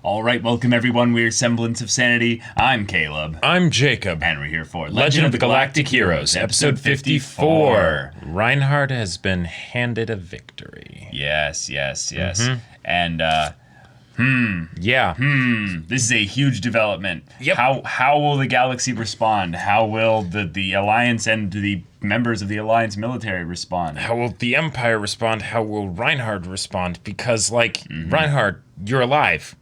All right, welcome everyone. We're Semblance of Sanity. I'm Caleb. I'm Jacob. And we're here for Legend of the Galactic Heroes, episode 54. Reinhardt has been handed a victory. Yes. Mm-hmm. And, this is a huge development. Yep. How will the galaxy respond? How will the Alliance and the members of the Alliance military respond? How will the Empire respond? How will Reinhardt respond? Because, Reinhardt, you're alive.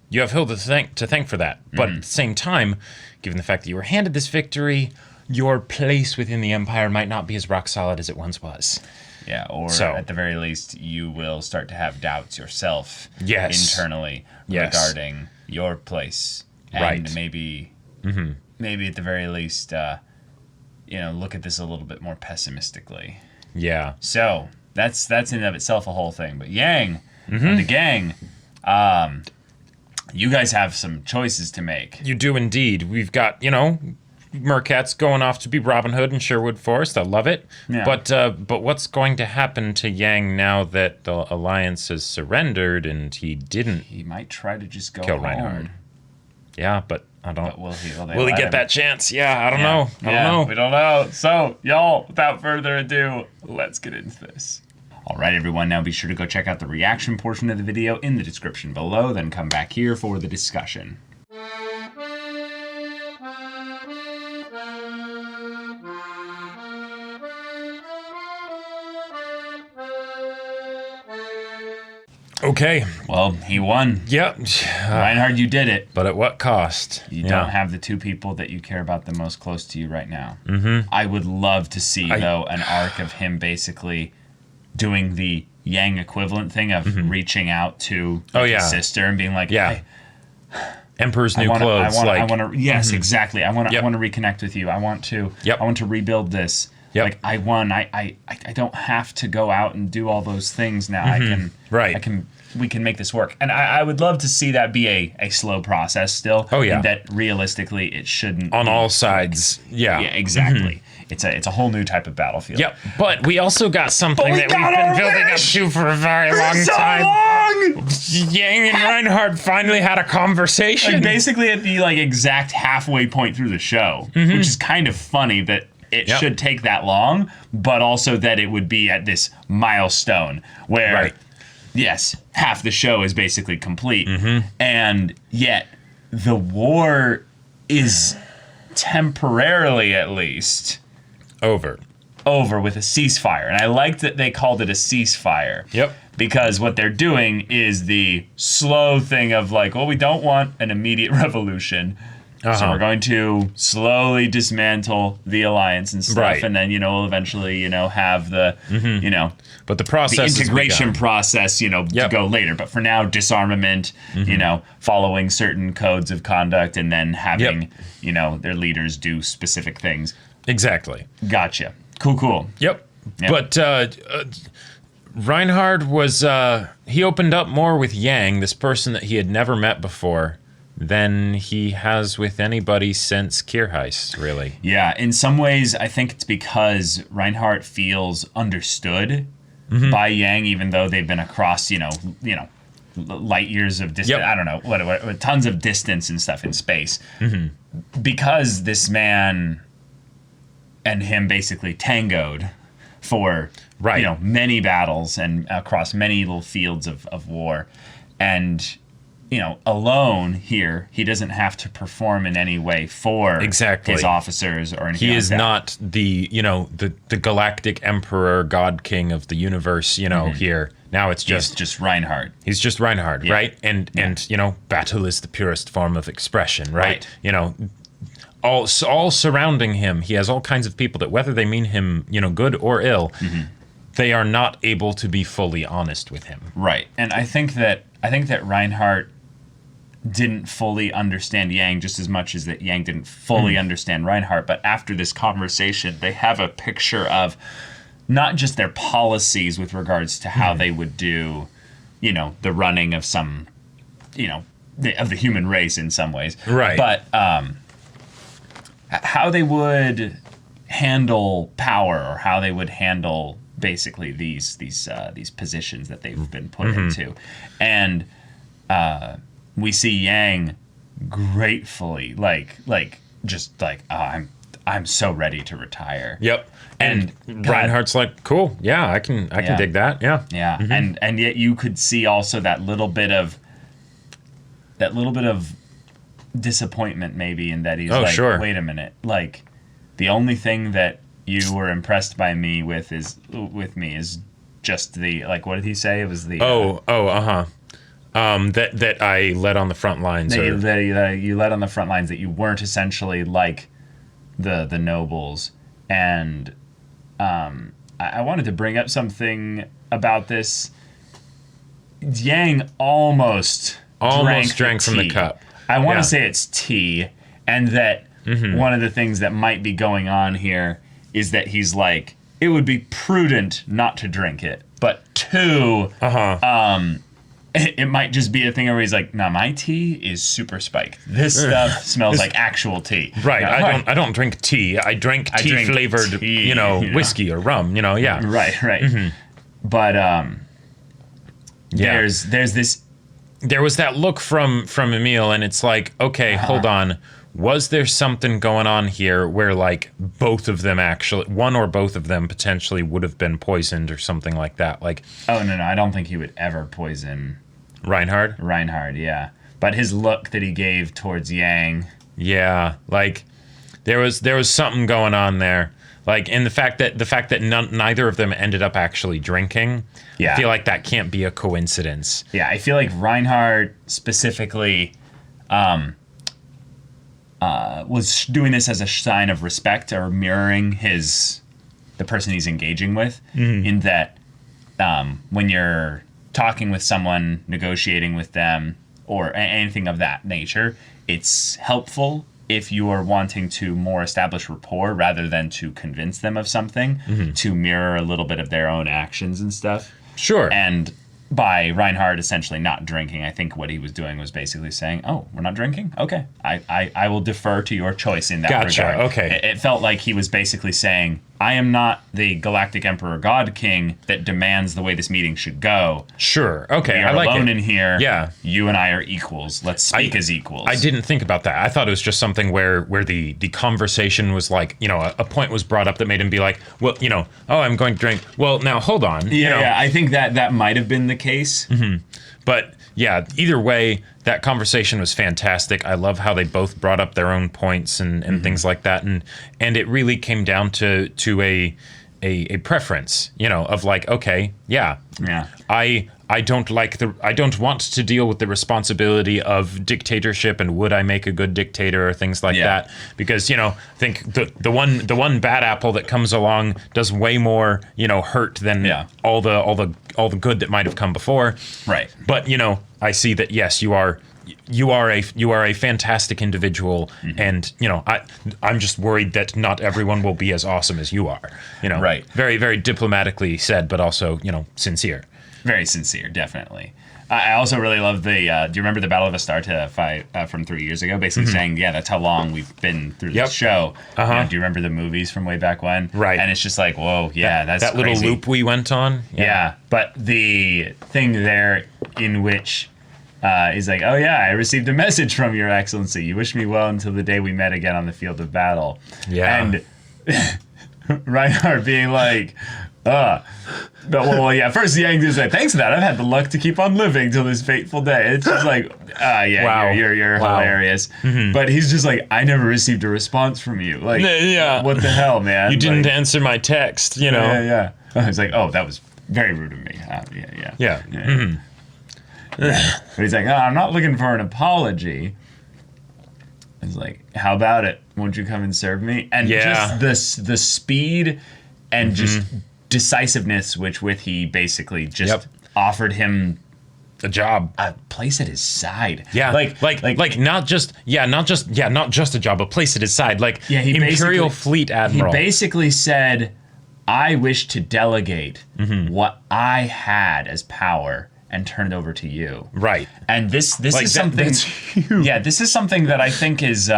You have Hilda to thank for that. But at the same time, given the fact that you were handed this victory, your place within the Empire might not be as rock solid as it once was. Yeah, or at the very least, you will start to have doubts yourself internally regarding your place. And maybe at the very least, look at this a little bit more pessimistically. Yeah. So, that's in and of itself a whole thing. But Yang and the gang, you guys have some choices to make. You do indeed. We've got, Mercat's going off to be Robin Hood in Sherwood Forest. I love it. Yeah. But what's going to happen to Yang now that the Alliance has surrendered and he didn't? He might try to just kill home. Reinhardt. Yeah, but I don't. But will he get that chance? Yeah, I don't know. I don't know. We don't know. So, y'all, without further ado, let's get into this. All right, everyone, now be sure to go check out the reaction portion of the video in the description below, then come back here for the discussion. Okay. Well, he won. Yep. Reinhardt, you did it. But at what cost? You don't have the two people that you care about the most close to you right now. Mm-hmm. I would love to see, though, an arc of him basically doing the Yang equivalent thing of reaching out to his sister and being like, hey, Emperor's New Clothes. Yes, exactly. I want to reconnect with you. I want to rebuild this. Yep. Like, I won. I don't have to go out and do all those things now. We can make this work. And I would love to see that be a slow process still. Oh, yeah. And that realistically it shouldn't on all sides. Yeah. Yeah, exactly. It's a whole new type of battlefield. Yep. But we also got something that we've been building up to for a very long time. Yang and Reinhardt finally had a conversation. Like basically at the exact halfway point through the show, which is kind of funny that it should take that long, but also that it would be at this milestone where, yes, half the show is basically complete, and yet the war is temporarily, at least, over with a ceasefire. And I like that they called it a ceasefire. Yep. Because what they're doing is the slow thing of we don't want an immediate revolution. So we're going to slowly dismantle the Alliance and stuff, and then we'll eventually have the but the process, the integration process, to go later. But for now, disarmament, following certain codes of conduct, and then having their leaders do specific things. Exactly. Gotcha. Cool. Yep. But Reinhardt was he opened up more with Yang, this person that he had never met before, than he has with anybody since Kierheis, really. Yeah, in some ways, I think it's because Reinhardt feels understood by Yang, even though they've been across, light years of distance. I don't know, what tons of distance and stuff in space. Because this man and him basically tangoed for many battles and across many little fields of war, and alone here, he doesn't have to perform in any way for his officers or anything. He is not the Galactic Emperor, God King of the universe, here. Now it's just Reinhardt. He's just Reinhardt, right? And battle is the purest form of expression, right? All surrounding him, he has all kinds of people that, whether they mean him, good or ill, they are not able to be fully honest with him. Right. And I think that Reinhardt didn't fully understand Yang just as much as that Yang didn't fully understand Reinhardt. But after this conversation, they have a picture of not just their policies with regards to how they would do, the running of some, of the human race in some ways. Right. But how they would handle power, or how they would handle basically these positions that they've been put into. And we see Yang gratefully, just like, oh, I'm so ready to retire. Yep. And God, Reinhardt's like, cool, yeah, I can dig that, yeah. Yeah, and yet you could see also that little bit of disappointment maybe in that he's sure. wait a minute, like the only thing that you were impressed by me with is just the, like, what did he say? It was the that I led on the front lines. That you led on the front lines, that you weren't essentially like the nobles. And I wanted to bring up something about this. Yang almost drank from the cup. I want to say it's tea, and that one of the things that might be going on here is that he's like, it would be prudent not to drink it, but two, it might just be a thing where he's like, nah, my tea is super spiked. This stuff smells like actual tea. Right. I don't drink tea. I drink tea flavored, whiskey or rum. Yeah. Right. But there's this. There was that look from Emil, and it's like, okay, hold on. Was there something going on here where, like, both of them actually, one or both of them potentially would have been poisoned or something like that? Like, oh no, I don't think he would ever poison Reinhard, yeah. But his look that he gave towards Yang, yeah, like there was something going on there. Like, in the fact that neither of them ended up actually drinking, yeah. I feel like that can't be a coincidence. Yeah, I feel like Reinhard specifically was doing this as a sign of respect, or mirroring the person he's engaging with, in that when you're talking with someone, negotiating with them, or anything of that nature, it's helpful if you are wanting to more establish rapport rather than to convince them of something, to mirror a little bit of their own actions and stuff. Sure. And by Reinhard essentially not drinking, I think what he was doing was basically saying, oh, we're not drinking? Okay. I will defer to your choice in that regard. Okay. It felt like he was basically saying, I am not the Galactic Emperor God King that demands the way this meeting should go. Sure. Okay. We are alone in here. Yeah. You and I are equals. Let's speak as equals. I didn't think about that. I thought it was just something where the conversation was like, a point was brought up that made him be like, well, oh, I'm going to drink. Well, now hold on. Yeah, I think that might have been the case. But yeah, either way, that conversation was fantastic. I love how they both brought up their own points and things like that, and it really came down to a preference, of like, okay, yeah. I don't want to deal with the responsibility of dictatorship, and would I make a good dictator, or things like that, because I think the one bad apple that comes along does way more hurt than all the good that might have come before. Right. But I see that, yes, you are a fantastic individual, and I'm just worried that not everyone will be as awesome as you are. Right. Very, very diplomatically said, but also sincere. Very sincere, definitely. I also really love the. Do you remember the Battle of Astarta fight from 3 years ago? Basically saying, yeah, that's how long we've been through this show. Do you remember the movies from way back when? Right. And it's just like, whoa, yeah, that's that crazy. Little loop we went on. Yeah, but the thing there in which he's like, oh yeah, I received a message from Your Excellency. You wish me well until the day we met again on the field of battle. Yeah. And Reinhard being like, well, yeah. First, Yang is like, thanks for that. I've had the luck to keep on living till this fateful day. It's just like, yeah, wow. you're hilarious. But he's just like, I never received a response from you. Like, what the hell, man? You didn't answer my text. Yeah. He's like, oh, that was very rude of me. Yeah. But he's like, I'm not looking for an apology. It's like, how about it? Won't you come and serve me? And just the speed and just decisiveness with he basically just offered him a job, a place at his side. Yeah, like not just a job, a place at his side. Like, he Imperial Fleet Admiral. He basically said, I wish to delegate what I had as power and turn it over to you. Right. And this is something. That's huge. Yeah, this is something that I think is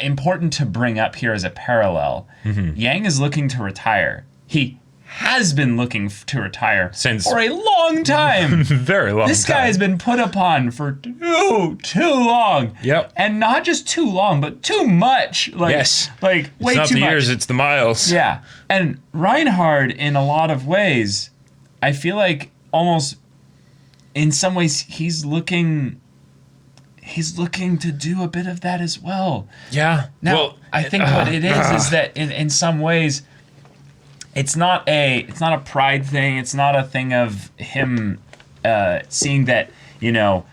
important to bring up here as a parallel. Yang is looking to retire. He has been looking to retire Since- for a long time. Very long This time. guy has been put upon for too long. Yep. And not just too long, but too much. Like, Yes. Like, way It's not too the much. years, it's the miles. Yeah. And Reinhard, in a lot of ways, I feel like almost in some ways he's looking to do a bit of that as well. Yeah. Now, Well, I think what it is that in some ways it's not a pride thing. It's not a thing of him seeing that, you know,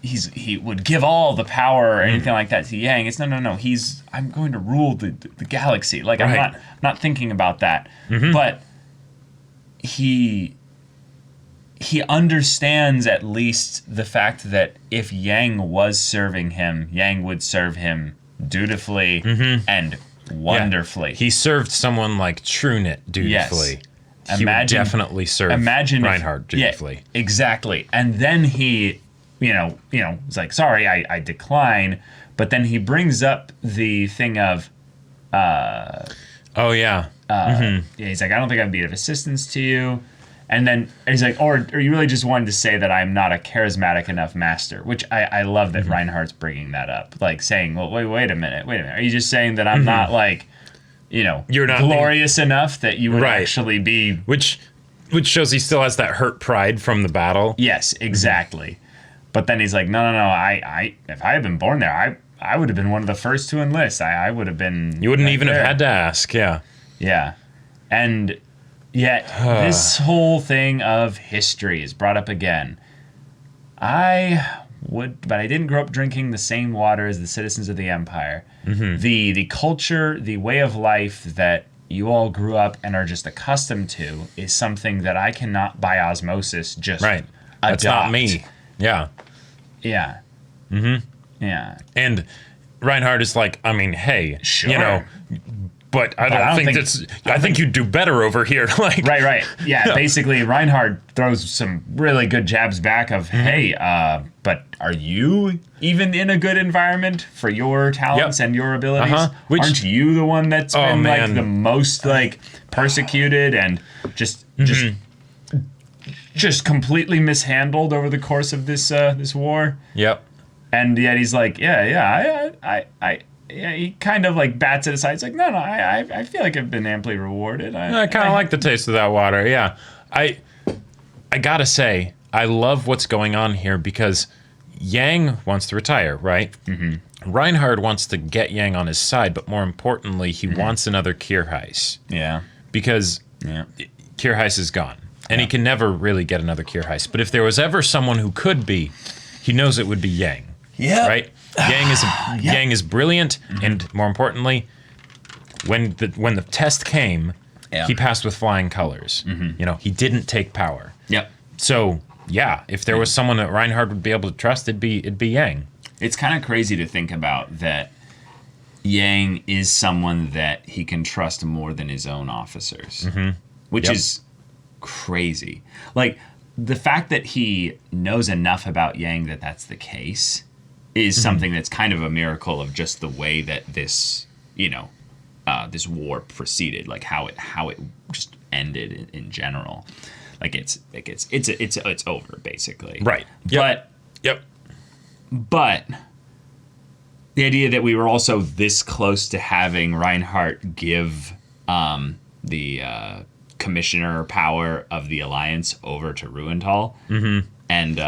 he would give all the power or anything like that to Yang. It's no. I'm going to rule the galaxy. Like, Right. I'm not thinking about that. But he understands at least the fact that if Yang was serving him, Yang would serve him dutifully and wonderfully. he served someone like TrueKnit dutifully. Yes. He would definitely serve Reinhard dutifully. Yeah, exactly. And then he, you know, it's like, sorry, I decline. But then he brings up the thing of, Oh, yeah. yeah, he's like, I don't think I'd be of assistance to you. And then he's like, or you really just wanted to say that I'm not a charismatic enough master, which I love that Reinhardt's bringing that up. Like saying, well, wait a minute. Are you just saying that I'm not like, you know, You're not glorious enough that you would Right. actually be... Which shows he still has that hurt pride from the battle. Yes, exactly. But then he's like, no. I if I had been born there, I would have been one of the first to enlist. I would have been... You wouldn't right even there. have had to ask, yeah. Yeah. And yet this whole thing of history is brought up again. But I didn't grow up drinking the same water as the citizens of the Empire. The culture, the way of life that you all grew up and are just accustomed to is something that I cannot by osmosis just Right. That's adopt. not me. Yeah. Yeah. Yeah. And Reinhard is like, I mean, hey, Sure. you know, but I don't think that's. I think you'd do better over here. Like, Right. Yeah, basically, Reinhard throws some really good jabs back of, hey, but are you even in a good environment for your talents and your abilities? Aren't you the one that's been like the most like persecuted and just completely mishandled over the course of this war? Yep. And yet he's like, yeah, he kind of like bats it aside. It's like, no, I feel like I've been amply rewarded. I kind of like the taste of that water. Yeah. I gotta say, I love what's going on here because Yang wants to retire, right? Reinhard wants to get Yang on his side, but more importantly, he wants another Kierheis. Yeah. Because Kierheis is gone. And he can never really get another Kierheis. But if there was ever someone who could be, he knows it would be Yang. Yeah. Right? Yang is brilliant, and more importantly, when the test came, he passed with flying colors. You know, he didn't take power. Yep. So yeah, if there was someone that Reinhard would be able to trust, it'd be Yang. It's kind of crazy to think about that Yang is someone that he can trust more than his own officers, which is crazy. Like, the fact that he knows enough about Yang that that's the case is something that's kind of a miracle of just the way that this, you know, this war proceeded, like how it just ended in general. Like it's over basically. Right. But the idea that we were also this close to having Reinhardt give the commissioner power of the Alliance over to Ruental. And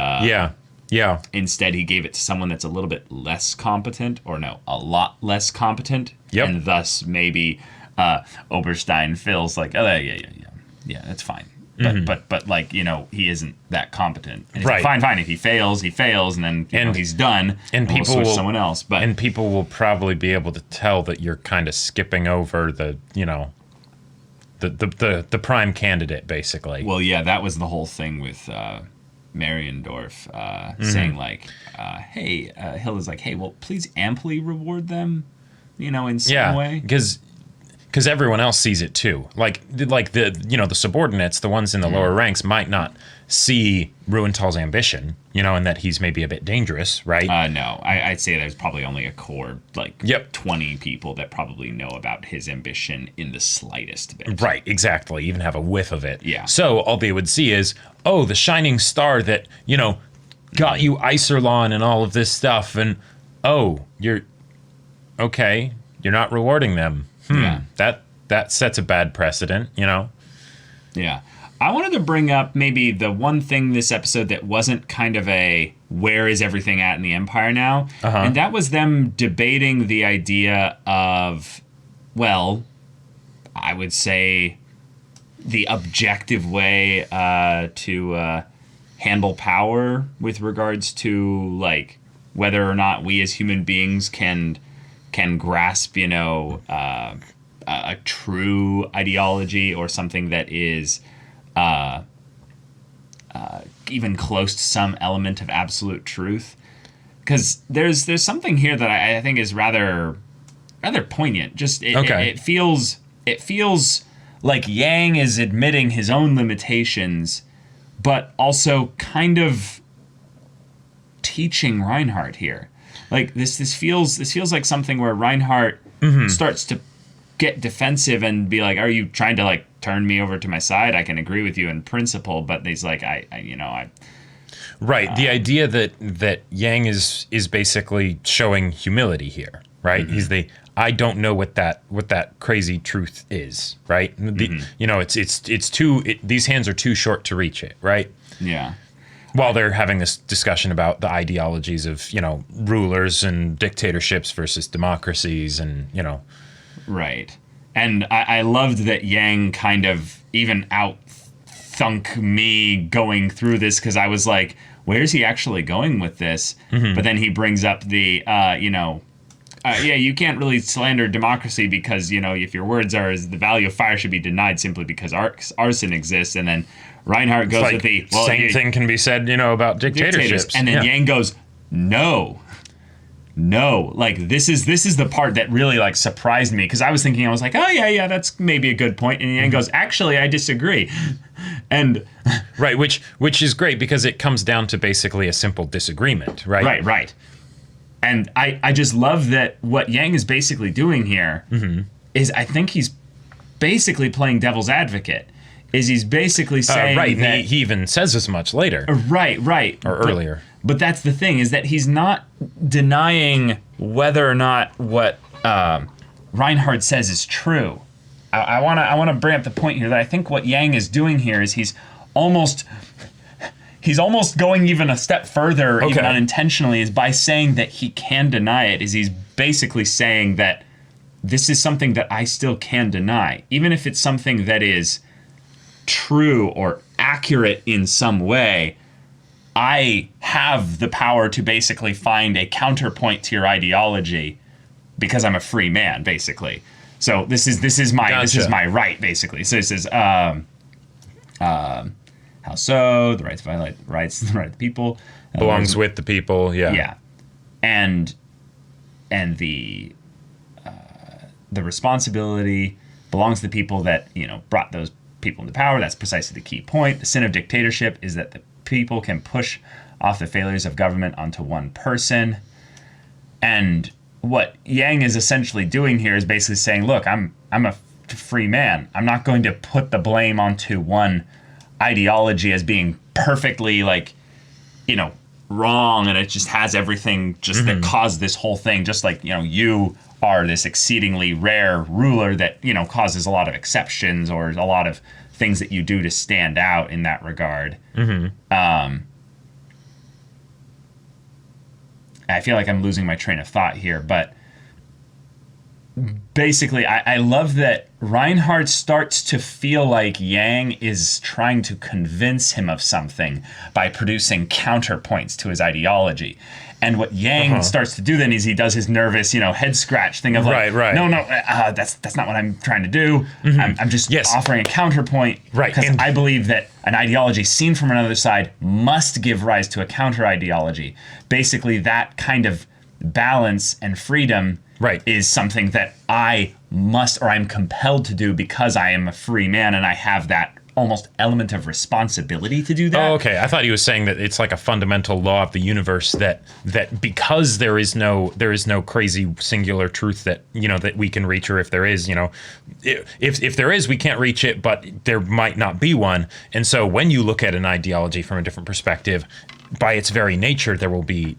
instead he gave it to someone that's a little bit less competent, or no, a lot less competent. And thus maybe Oberstein feels like, oh, yeah, that's fine. But like, you know, he isn't that competent. And he's like, fine. If he fails, and then you know, he's done. And people will switch someone else. But and people will probably be able to tell that you're kind of skipping over the, you know, the prime candidate, basically. Well, yeah, that was the whole thing with Mariendorf saying like, hey, Hilda's like, hey, well, please amply reward them, you know, in some way. Because because everyone else sees it too. Like the subordinates, the ones in the lower ranks, might not see Ruental's ambition, and that he's maybe a bit dangerous, right? No, I'd say there's probably only a core, 20 people that probably know about his ambition in the slightest bit. Right, exactly. Even have a whiff of it. Yeah. So all they would see is, oh, the shining star that, got you Iserlon and all of this stuff, and you're okay. You're not rewarding them. Yeah. That sets a bad precedent, Yeah. I wanted to bring up maybe the one thing this episode that wasn't kind of a where is everything at in the Empire now? And that was them debating the idea of, well, I would say the objective way to handle power with regards to whether or not we as human beings can grasp, a true ideology or something that is even close to some element of absolute truth. Because there's something here that I think is rather poignant. Just it feels like Yang is admitting his own limitations, but also kind of teaching Reinhardt here. Like this feels like something where Reinhardt starts to get defensive and be like, "Are you trying to turn me over to my side? I can agree with you in principle," but he's like, "I." Right. The idea that Yang is basically showing humility here, right? He's I don't know what that crazy truth is, right? These hands are too short to reach it, right? Yeah. While they're having this discussion about the ideologies of, rulers and dictatorships versus democracies and, Right. And I loved that Yang kind of even out-thunk me going through this, because I was like, where's he actually going with this? But then he brings up the, you can't really slander democracy because, if your words are the value of fire should be denied simply because arson exists. And then Reinhardt goes with the same thing can be said, about dictatorships. And then Yang goes, no, this is the part that really surprised me, because I was like, oh yeah, that's maybe a good point. And Yang goes, actually, I disagree. And right, which is great because it comes down to basically a simple disagreement, right? Right. And I just love that what Yang is basically doing here is, I think he's basically playing devil's advocate. He's basically saying right, that he even says as much later. Right. Or earlier. But that's the thing, is that he's not denying whether or not what Reinhardt says is true. I want to bring up the point here that I think what Yang is doing here is he's almost going even a step further, even unintentionally, is by saying that he can deny it. Is he's basically saying that this is something that I still can deny, even if it's something that is true or accurate in some way. I have the power to basically find a counterpoint to your ideology because I'm a free man, basically. So this is my right, basically. So it says, how so? The right to violate rights, the right of the people belongs with the people. Yeah. Yeah, and the responsibility belongs to the people that brought those people into power. That's precisely the key point. The sin of dictatorship is that the people can push off the failures of government onto one person. And what Yang is essentially doing here is basically saying, look, I'm a free man. I'm not going to put the blame onto one ideology as being perfectly wrong, and it just has everything just that caused this whole thing, just like you are this exceedingly rare ruler that causes a lot of exceptions or a lot of things that you do to stand out in that regard. I feel like I'm losing my train of thought here, but basically I love that Reinhardt starts to feel like Yang is trying to convince him of something by producing counterpoints to his ideology. And what Yang starts to do then is he does his nervous, head scratch thing of right. no, that's not what I'm trying to do. I'm just offering a counterpoint. Right. Because I believe that an ideology seen from another side must give rise to a counter ideology. Basically, that kind of balance and freedom is something that I must, or I'm compelled to do because I am a free man and I have that almost element of responsibility to do that. Oh, okay. I thought he was saying that it's like a fundamental law of the universe that because there is no crazy singular truth that, you know, that we can reach, or if there is, you know, if there is, we can't reach it, but there might not be one. And so when you look at an ideology from a different perspective, by its very nature, there will be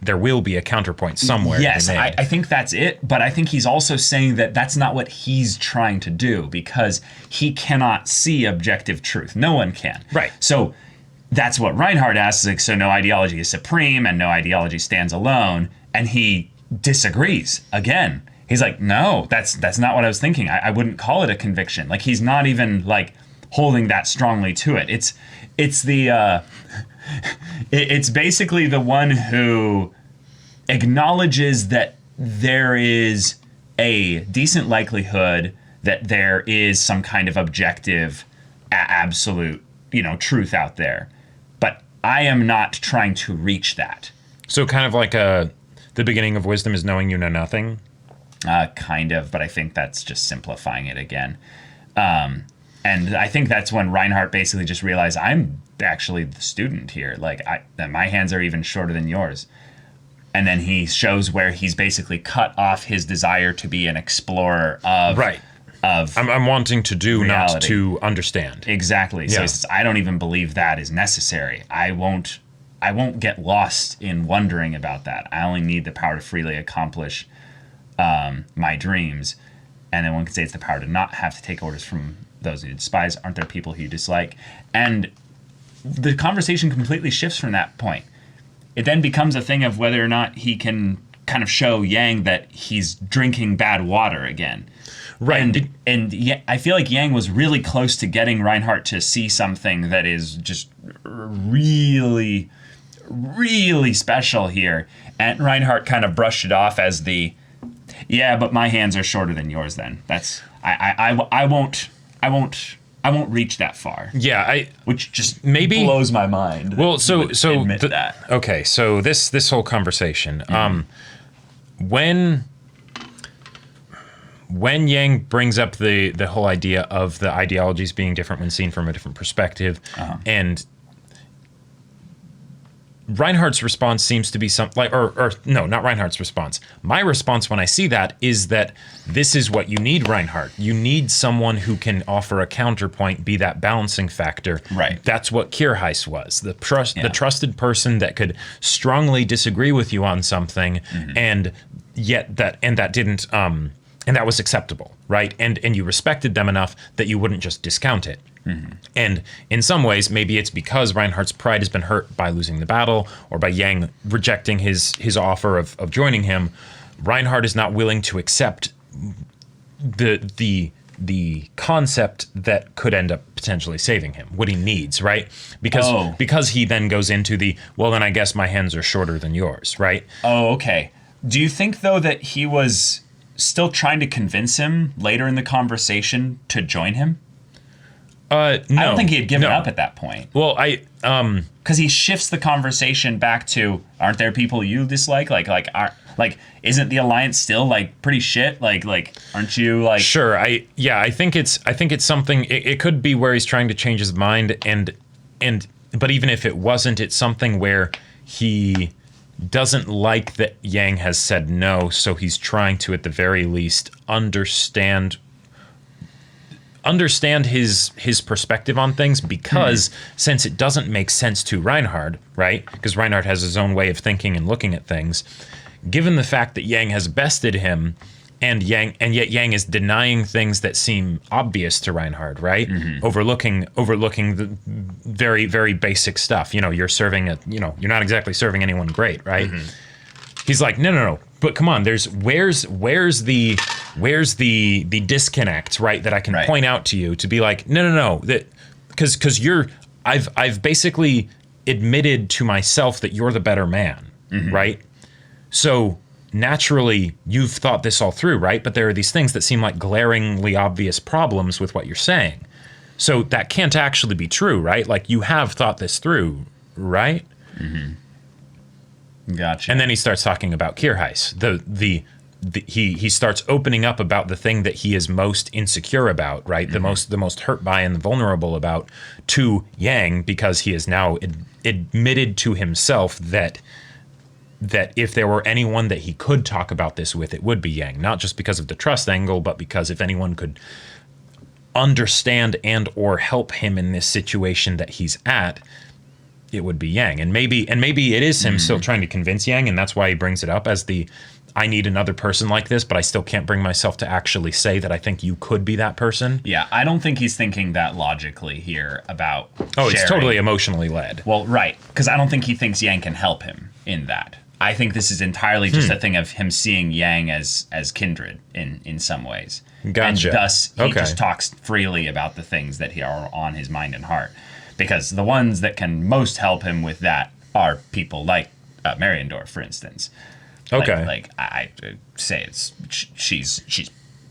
a counterpoint somewhere. Yes, I think that's it. But I think he's also saying that that's not what he's trying to do, because he cannot see objective truth. No one can. Right. So that's what Reinhardt asks. Like, so no ideology is supreme and no ideology stands alone. And he disagrees again. He's like, no, that's not what I was thinking. I wouldn't call it a conviction. Like, he's not even like holding that strongly to it. It's the it's basically the one who acknowledges that there is a decent likelihood that there is some kind of objective, absolute, you know, truth out there. But I am not trying to reach that. So kind of like the beginning of wisdom is knowing you know nothing? Kind of, but I think that's just simplifying it again. And I think that's when Reinhardt basically just realized, I'm actually the student here. Like, my hands are even shorter than yours. And then he shows where he's basically cut off his desire to be an explorer of right. I'm wanting to do, reality. Not to understand. Exactly. So he says, I don't even believe that is necessary. I won't get lost in wondering about that. I only need the power to freely accomplish my dreams. And then one could say it's the power to not have to take orders from those you despise. Aren't there people who you dislike? And the conversation completely shifts from that point. It then becomes a thing of whether or not he can kind of show Yang that he's drinking bad water again. Right. And I feel like Yang was really close to getting Reinhardt to see something that is just really, really special here. And Reinhardt kind of brushed it off as yeah, but my hands are shorter than yours then. That's, I won't reach that far. Yeah, which just maybe blows my mind. Well, so admit that. Okay, so this whole conversation, when Yang brings up the whole idea of the ideologies being different when seen from a different perspective, and Reinhardt's response seems to be or no, not Reinhardt's response. My response when I see that is that this is what you need, Reinhardt. You need someone who can offer a counterpoint, be that balancing factor. Right. That's what Kierheis was. The trusted person that could strongly disagree with you on something, and yet that didn't and that was acceptable, right? And you respected them enough that you wouldn't just discount it. And in some ways, maybe it's because Reinhardt's pride has been hurt by losing the battle, or by Yang rejecting his offer of joining him. Reinhardt is not willing to accept the concept that could end up potentially saving him, what he needs, right? Because he then goes into well, then I guess my hands are shorter than yours, right? Oh, okay. Do you think, though, that he was still trying to convince him later in the conversation to join him? No. I don't think he had given up at that point. Well, because he shifts the conversation back to, aren't there people you dislike? Isn't the Alliance still like pretty shit? Like aren't you like? Sure. I think it's something. It could be where he's trying to change his mind, but even if it wasn't, it's something where he doesn't like that Yang has said no, so he's trying to, at the very least, understand his perspective on things, because since it doesn't make sense to Reinhardt, right? Because Reinhardt has his own way of thinking and looking at things. Given the fact that Yang has bested him, and yet Yang is denying things that seem obvious to Reinhardt, right? Overlooking the very, very basic stuff. You know, you're not exactly serving anyone great, right? He's like, no. But come on, where's the disconnect, right? That I can point out to you to be like, no, that because I've basically admitted to myself that you're the better man, right? So naturally, you've thought this all through, right? But there are these things that seem like glaringly obvious problems with what you're saying. So that can't actually be true, right? Like, you have thought this through, right? Gotcha. And then he starts talking about Kierheis, he starts opening up about the thing that he is most insecure about, right? The most hurt by and vulnerable about to Yang, because he has now admitted to himself that if there were anyone that he could talk about this with, it would be Yang. Not just because of the trust angle, but because if anyone could understand and or help him in this situation that he's at, it would be Yang. And maybe it is him still trying to convince Yang, and that's why he brings it up as I need another person like this, but I still can't bring myself to actually say that I think you could be that person. Yeah, I don't think he's thinking that logically here about it's sharing. totally emotionally led. Well, right, because I don't think he thinks Yang can help him in that. I think this is entirely just a thing of him seeing Yang as kindred in some ways. Gotcha. And thus, he just talks freely about the things that are on his mind and heart. Because the ones that can most help him with that are people like Mariendorf, for instance. Okay. Like I say, she's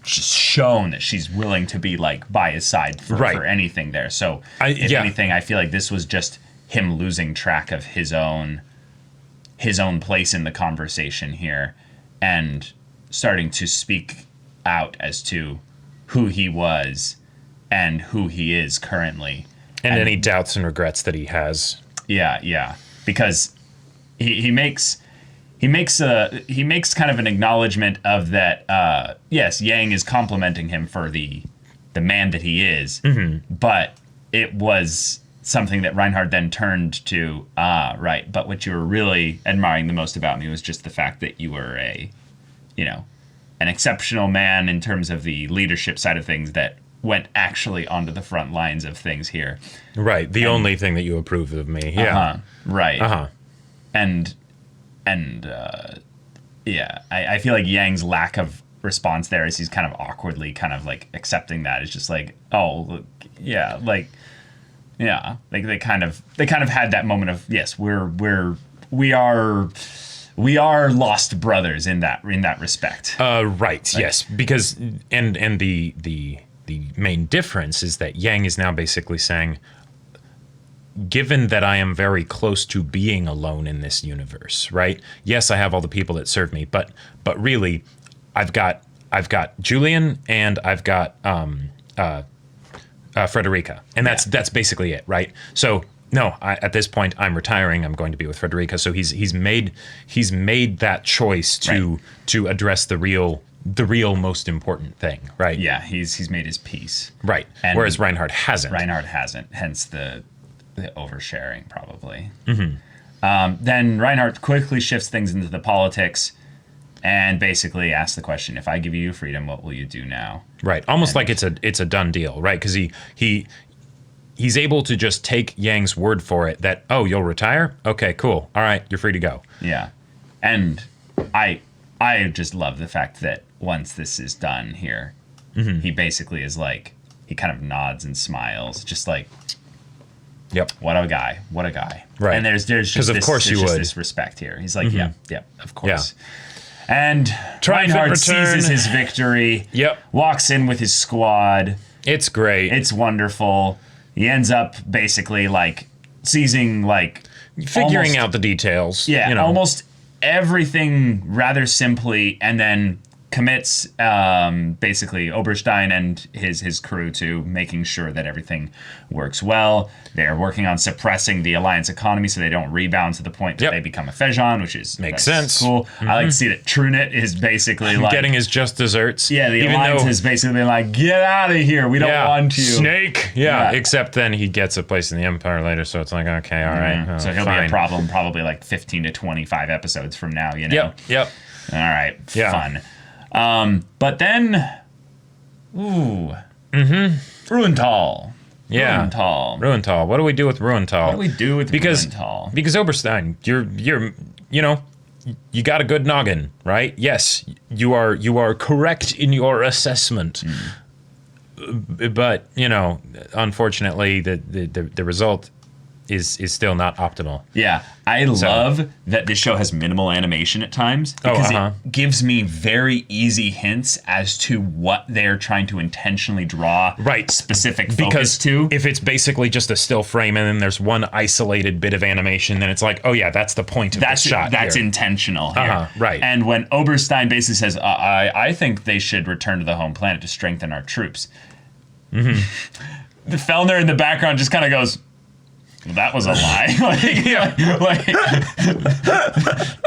shown that she's willing to be like by his side for anything there. So if anything, I feel like this was just him losing track of his own place in the conversation here, and starting to speak out as to who he was and who he is currently, and any doubts and regrets that he has. Yeah, because he makes kind of an acknowledgement of that. Yes, Yang is complimenting him for the man that he is, but it was something that Reinhardt then turned to. Right. But what you were really admiring the most about me was just the fact that you were an exceptional man in terms of the leadership side of things that went actually onto the front lines of things here. Right. The only thing that you approved of me. Yeah. Right. And I feel like Yang's lack of response there is he's kind of awkwardly kind of like accepting that. It's just like, oh, look, yeah, like, yeah, like they kind of had that moment of, yes, we are lost brothers in that respect. Right. Yes, because and the main difference is that Yang is now basically saying, given that I am very close to being alone in this universe, right? Yes, I have all the people that serve me, but really, I've got Julian and I've got Frederica, and that's basically it, right? So no, at this point I'm retiring. I'm going to be with Frederica. So he's made that choice to address the real most important thing, right? Yeah, he's made his peace, right? And whereas Reinhardt hasn't. Hence the oversharing, probably. Then Reinhardt quickly shifts things into the politics and basically asks the question, if I give you freedom, what will you do now? Right. Almost like it's a done deal, right? Because he's able to just take Yang's word for it that, oh, you'll retire? Okay, cool. All right, you're free to go. Yeah. And I just love the fact that once this is done here, he basically is like, he kind of nods and smiles, just like, yep. What a guy. Right. And there's just this respect here. He's like, yeah, of course. Yeah. And Reinhardt seizes his victory. Yep. Walks in with his squad. It's great. It's wonderful. He ends up basically like seizing figuring out the details. Yeah, almost everything rather simply, and then commits basically Oberstein and his crew to making sure that everything works well. They're working on suppressing the Alliance economy so they don't rebound to the point that they become a Fejon, which makes sense. Cool. I like to see that Trunet is basically like getting his just desserts. Yeah, the Alliance has basically been like, get out of here. We don't want you. Snake. Yeah. Except then he gets a place in the Empire later, so it's like, okay, all right. So he'll be a problem probably like 15 to 25 episodes from now, Yep. All right. Yeah. Fun. But then, Ruhenthal. Yeah. Ruhenthal. What do we do with Ruhenthal? Ruhenthal? Because Oberstein, you're you got a good noggin, right? Yes, you are correct in your assessment. But, unfortunately the result is still not optimal. Yeah, I love that this show has minimal animation at times because it gives me very easy hints as to what they're trying to intentionally draw specific focus to. If it's basically just a still frame and then there's one isolated bit of animation, then it's like, oh yeah, that's the point of this shot. That's here. Intentional here. Right. And when Oberstein basically says, I think they should return to the home planet to strengthen our troops. The Fellner in the background just kind of goes, well, that was a lie.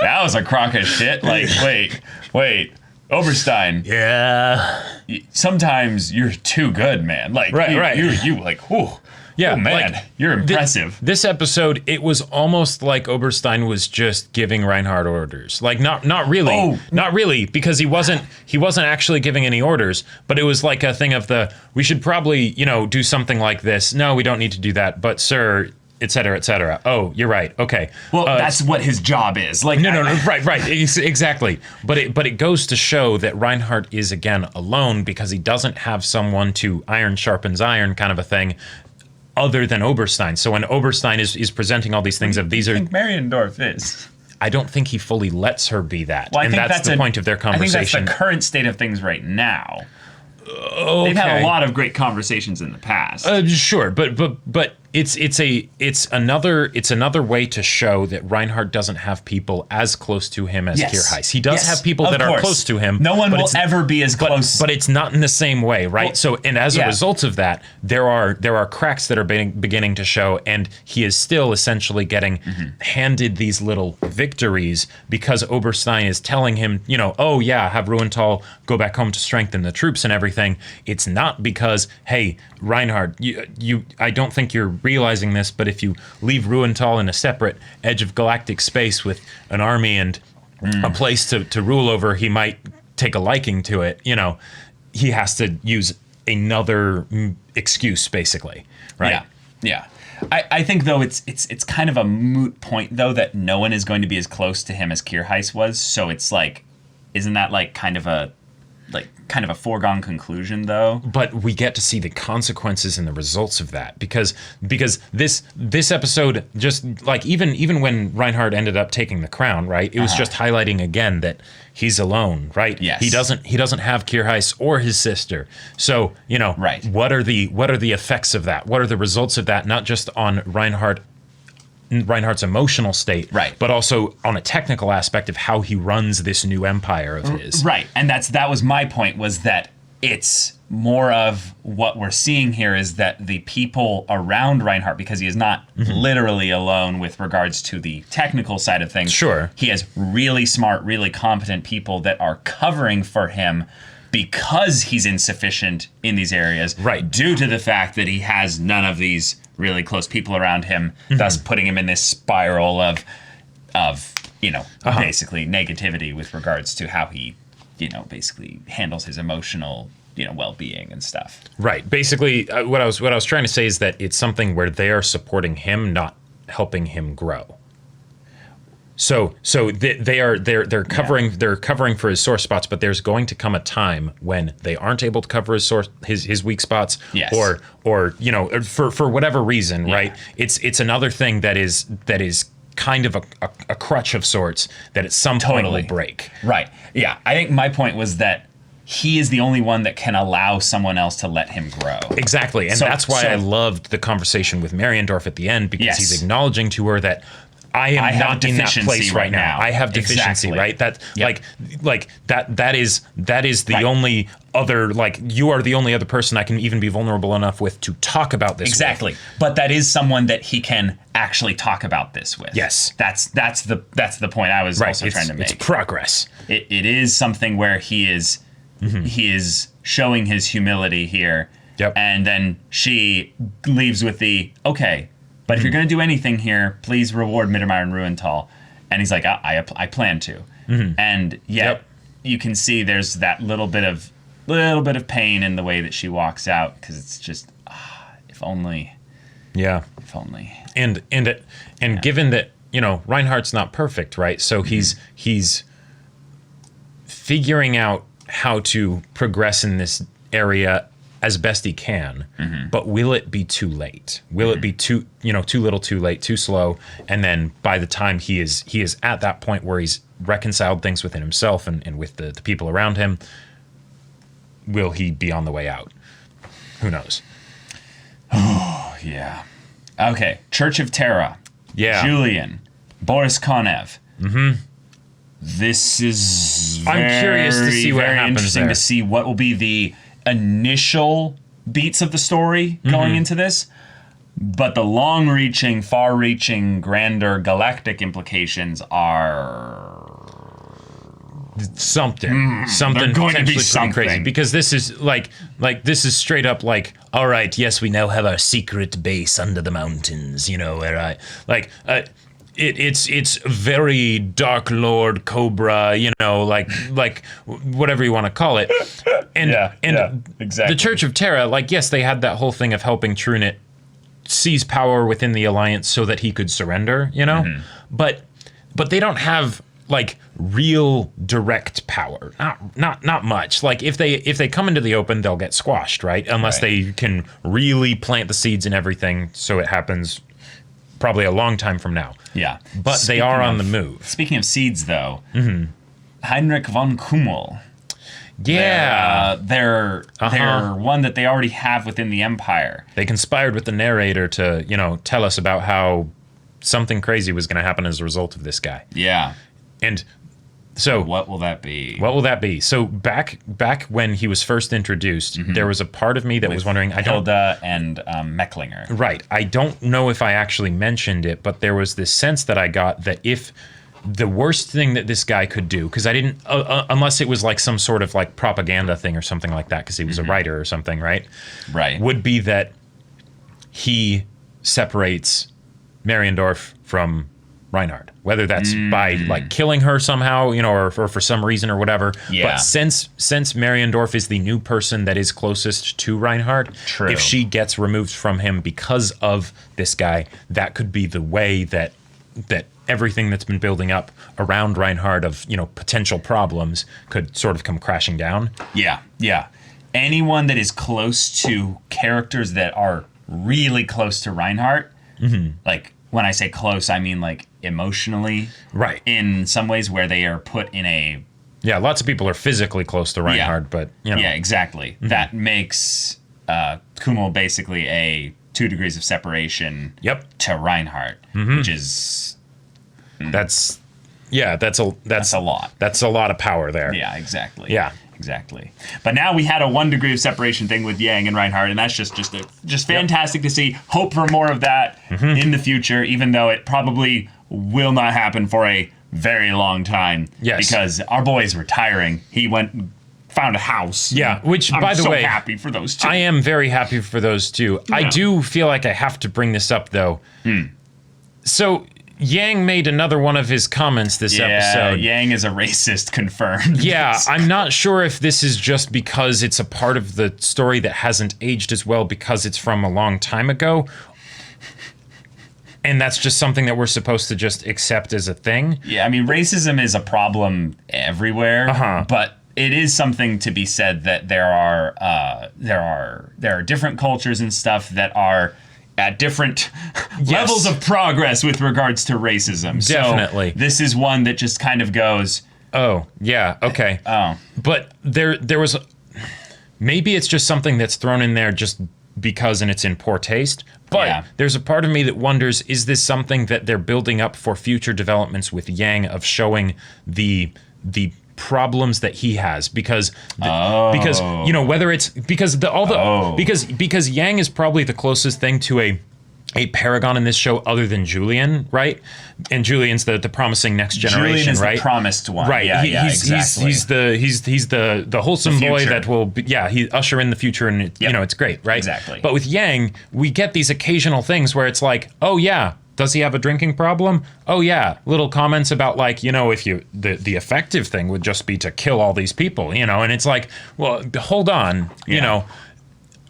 That was a crock of shit. Like, wait, Oberstein. Yeah. Sometimes you're too good, man. Like, you like, whew. Yeah, oh, man, like, you're impressive. This episode, it was almost like Oberstein was just giving Reinhardt orders. Like, not really, because he wasn't actually giving any orders. But it was like a thing of we should probably, do something like this. No, we don't need to do that. But sir, et cetera, et cetera. Oh, you're right. Okay. Well, that's what his job is. Like, no, right, exactly. But it goes to show that Reinhardt is again alone because he doesn't have someone to iron sharpens iron kind of a thing. Other than Oberstein. So when Oberstein is presenting all these things of these are... I think Mariendorf is. I don't think he fully lets her be that. Well, and that's the point of their conversation. I think that's the current state of things right now. Okay. They've had a lot of great conversations in the past. Sure, but it's another way to show that Reinhardt doesn't have people as close to him as Kierheis. He does have people that are close to him. No one will ever be as close. But it's not in the same way, right? Well, so, and as a result of that, there are cracks that are beginning to show, and he is still essentially getting handed these little victories because Oberstein is telling him, oh yeah, have Ruental go back home to strengthen the troops and everything. It's not because, hey, Reinhardt, you I don't think you're realizing this, but if you leave Ruental in a separate edge of galactic space with an army and a place to rule over, he might take a liking to it. He has to use another excuse, basically, right? Yeah. I think though it's kind of a moot point though that no one is going to be as close to him as Kierheis was. So it's like, isn't that like kind of a foregone conclusion though? But we get to see the consequences and the results of that because this episode, just like even when Reinhardt ended up taking the crown, right? It was just highlighting again that he's alone, right? Yes. He doesn't have Kierheis or his sister. So, right. What are the effects of that? What are the results of that? Not just on Reinhardt's emotional state, right, but also on a technical aspect of how he runs this new empire of his. Right, and that was my point, was that it's more of what we're seeing here is that the people around Reinhardt, because he is not literally alone with regards to the technical side of things. Sure. He has really smart, really competent people that are covering for him because he's insufficient in these areas, right, due to the fact that he has none of these really close people around him, thus putting him in this spiral of basically negativity with regards to how he, basically handles his emotional, well-being and stuff. Right. Basically, what I was trying to say is that it's something where they are supporting him, not helping him grow. So they're covering for his sore spots, but there's going to come a time when they aren't able to cover his weak spots, yes, or for whatever reason, right? It's another thing that is kind of a crutch of sorts that at some point will break. Right. Yeah. I think my point was that he is the only one that can allow someone else to let him grow. Exactly, and that's why I loved the conversation with Mariendorf at the end, because he's acknowleding to her that I am not in that place right now. I have deficiency, right? That that is the only other, you are the only other person I can even be vulnerable enough with to talk about this exactly with. But that is someone that he can actually talk about this with. Yes. That's the point I was also trying to make. It's progress. It is something where he is showing his humility here. Yep. And then she leaves with okay, but if you're going to do anything here, please reward Mittermeier and Ruental. And he's like, I plan to. And yet you can see there's that little bit of pain in the way that she walks out, because it's just, if only. Yeah. If only. And given that, Reinhardt's not perfect, right? So he's figuring out how to progress in this area as best he can, but will it be too late? Will it be too little, too late, too slow? And then by the time he is at that point where he's reconciled things within himself and with the people around him, will he be on the way out? Who knows? Oh, yeah. Okay, Church of Terra. Yeah. Julian. Boris Konev. This is I'm curious to see what happens interesting there. to see what will be the initial beats of the story going into this. But the long-reaching, far-reaching, grander galactic implications are something they're going to be potentially pretty something crazy, because this is like this is straight up like, all right, yes, we now have our secret base under the mountains, where it's very Dark Lord Cobra, like whatever you want to call it. And exactly. The Church of Terra, yes, they had that whole thing of helping Trunit seize power within the Alliance so that he could surrender, but they don't have real direct power. Not much. If they come into the open, they'll get squashed, right? Unless they can really plant the seeds and everything, so it happens probably a long time from now. Yeah. But they are on the move. Speaking of seeds, though, Heinrich von Kummel. Yeah. They're one that they already have within the Empire. They conspired with the narrator to, tell us about how something crazy was going to happen as a result of this guy. Yeah. And so what will that be? What will that be? So back when he was first introduced, there was a part of me that was wondering. Hilda and Mecklinger. Right. I don't know if I actually mentioned it, but there was this sense that I got that if the worst thing that this guy could do, because I didn't, unless it was some sort of propaganda thing or something like that, because he was a writer or something, right? Right. Would be that he separates Mariendorf from Reinhard, whether that's by killing her somehow, or for some reason or whatever. Yeah. But since Mariendorf is the new person that is closest to Reinhard, True. If she gets removed from him because of this guy, that could be the way that everything that's been building up around Reinhard of potential problems could sort of come crashing down. Yeah. Anyone that is close to characters that are really close to Reinhardt, when I say close, I mean emotionally, right? In some ways, where they are put in a lots of people are physically close to Reinhard, but yeah, exactly. That makes Kummel basically a 2 degrees of separation. Yep. To Reinhardt, which is that's a lot. That's a lot of power there. Yeah, exactly. Yeah. Exactly. But now we had a 1 degree of separation thing with Yang and Reinhardt, and that's just fantastic to see. Hope for more of that in the future, even though it probably will not happen for a very long time. Yes. Because our boy is retiring. He went and found a house. Yeah, which, by the way, I'm so happy for those two. I am very happy for those two. Yeah. I do feel like I have to bring this up, though. So Yang made another one of his comments this episode. Yang is a racist, confirmed. Yeah, I'm not sure if this is just because it's a part of the story that hasn't aged as well because it's from a long time ago, and that's just something that we're supposed to just accept as a thing. Yeah, I mean, racism is a problem everywhere, but it is something to be said that there are different cultures and stuff that are at different levels of progress with regards to racism. Definitely. So this is one that just kind of goes, oh, yeah, okay. Oh. But there was, maybe it's just something that's thrown in there just because and it's in poor taste. But there's a part of me that wonders, is this something that they're building up for future developments with Yang of showing the problems that he has because whether it's because because Yang is probably the closest thing to a paragon in this show other than Julian, right? And Julian's the promising next generation, Julian is right? the promised one, right? Exactly. He's the wholesome boy that will he usher in the future, and it's great, right? Exactly. But with Yang, we get these occasional things where it's like, oh yeah, does he have a drinking problem? Oh yeah, little comments about if you the effective thing would just be to kill all these people, and it's like, well, hold on,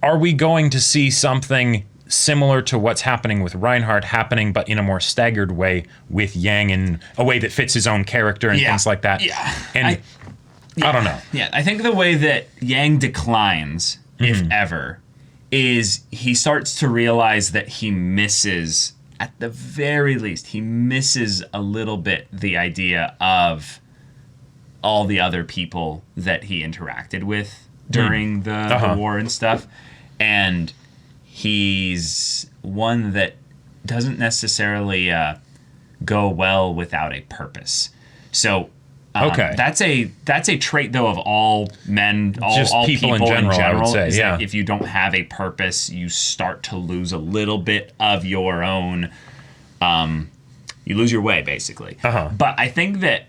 are we going to see something similar to what's happening with Reinhardt happening, but in a more staggered way with Yang in a way that fits his own character and things like that? Yeah. And I don't know. Yeah, I think the way that Yang declines if ever, is he starts to realize that he misses, at the very least, he misses a little bit the idea of all the other people that he interacted with during the war and stuff. And he's one that doesn't necessarily go well without a purpose. So that's a trait though of all men, all people in general. I would say, that if you don't have a purpose, you start to lose a little bit of your own. You lose your way, basically. But I think that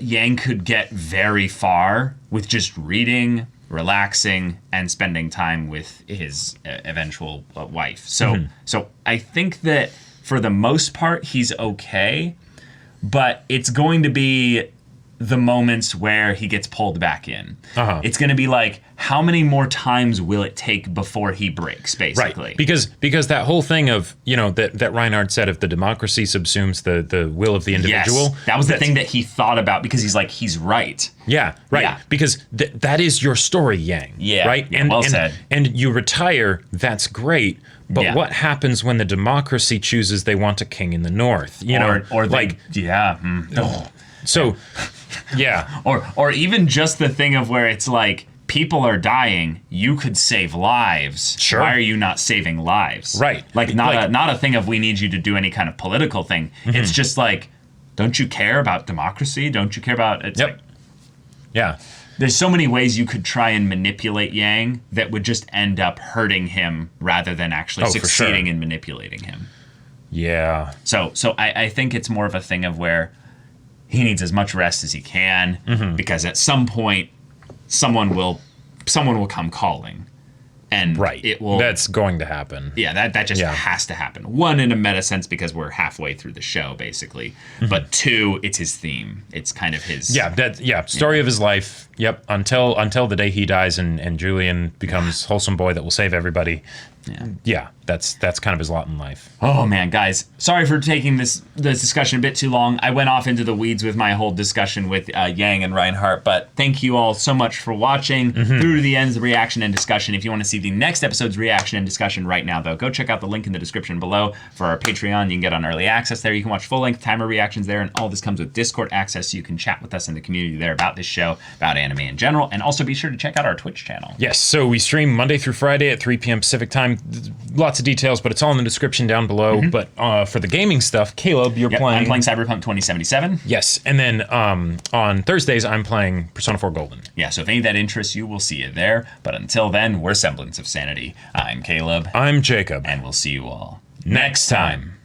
Yang could get very far with just reading, relaxing, and spending time with his eventual wife. So I think that for the most part, he's okay, but it's going to be the moments where he gets pulled back in. It's going to be like, how many more times will it take before he breaks, basically? Right. Because that whole thing of, that Reinhardt said, if the democracy subsumes the will of the individual. Yes, that was the thing that he thought about, because he's like, he's right. Yeah, right. Yeah. Because that is your story, Yang. Yeah, right? Yeah, well said. And you retire, that's great. But what happens when the democracy chooses they want a king in the north? So, yeah. Or even just the thing of where it's like, people are dying, you could save lives. Sure. Why are you not saving lives? Right. Not a thing of we need you to do any kind of political thing. It's just like, don't you care about democracy? Don't you care about it? Yep. Yeah. There's so many ways you could try and manipulate Yang that would just end up hurting him rather than actually succeeding in manipulating him. Yeah. So I think it's more of a thing of where he needs as much rest as he can, because at some point someone will come calling, and it will. That's going to happen. Yeah, that just has to happen. One, in a meta sense, because we're halfway through the show, basically. But two, it's his theme. It's kind of his. Story of his life. Yep. Until the day he dies and Julian becomes wholesome boy that will save everybody. Yeah, that's kind of his lot in life. Oh man, guys, sorry for taking this discussion a bit too long. I went off into the weeds with my whole discussion with Yang and Reinhardt, but thank you all so much for watching through to the ends of reaction and discussion. If you want to see the next episode's reaction and discussion right now, though, go check out the link in the description below for our Patreon. You can get on early access there. You can watch full-length timer reactions there, and all this comes with Discord access, so you can chat with us in the community there about this show, about anime in general, and also be sure to check out our Twitch channel. Yes, so we stream Monday through Friday at 3 p.m. Pacific time. Lots of details, but it's all in the description down below. But for the gaming stuff, Caleb, you're playing... I'm playing Cyberpunk 2077. Yes, and then on Thursdays, I'm playing Persona 4 Golden. Yeah, so if any of that interests you, we'll see you there. But until then, we're Semblance of Sanity. I'm Caleb. I'm Jacob. And we'll see you all next time.